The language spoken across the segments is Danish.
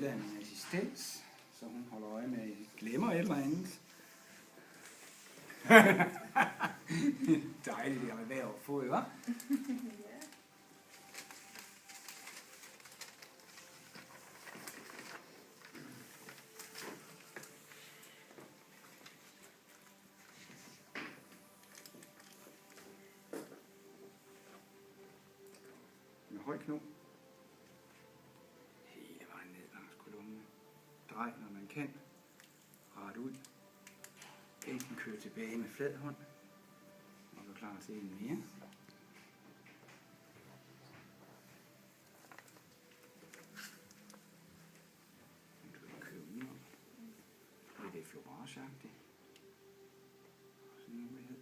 Isabella er en assistent, så hun holder øje med, at I glemmer et eller andet. Dejligt, det har været at få, hva'? Med høj knop. Hele vejen ned langs kolumnen. Drej, når man kan. Ret ud. Enten køre tilbage med flad hånd. Og så klar til en mere. Nu kan vi køre udenom. Det er florageagtigt. Sådan en mulighed.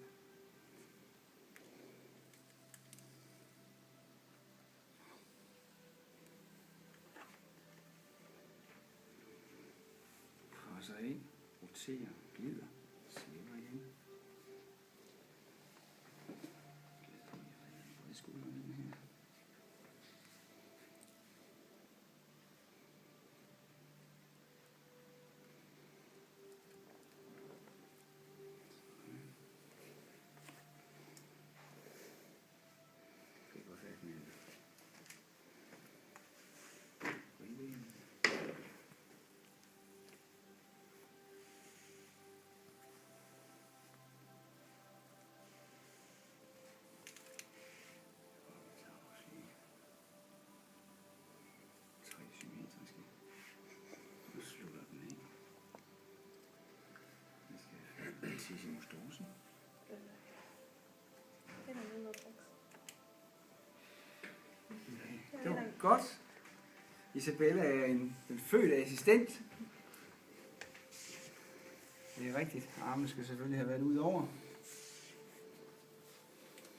Presser ind, roterer, glider, slipper igen. Glider i skulderen her. Griber fat med ribben. Tissimus dorsi. Det var godt. Isabella er den fødte assistent. Det er rigtigt. Armen skal selvfølgelig have været ud over. Jeg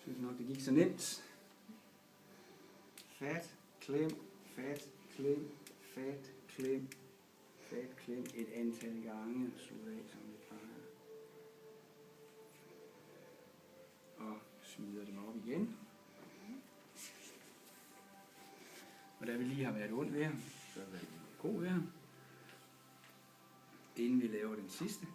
synes nok, det gik så nemt. Fat, klem, fat, klem, fat, klem, fat, klem. Et antal gange. Slut af, som vi plejer. Og smider dem op igen. Og da vi lige har været ondt ved ham, så er vi god ved ham. Inden vi laver den sidste.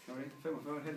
Sorry, 45,5.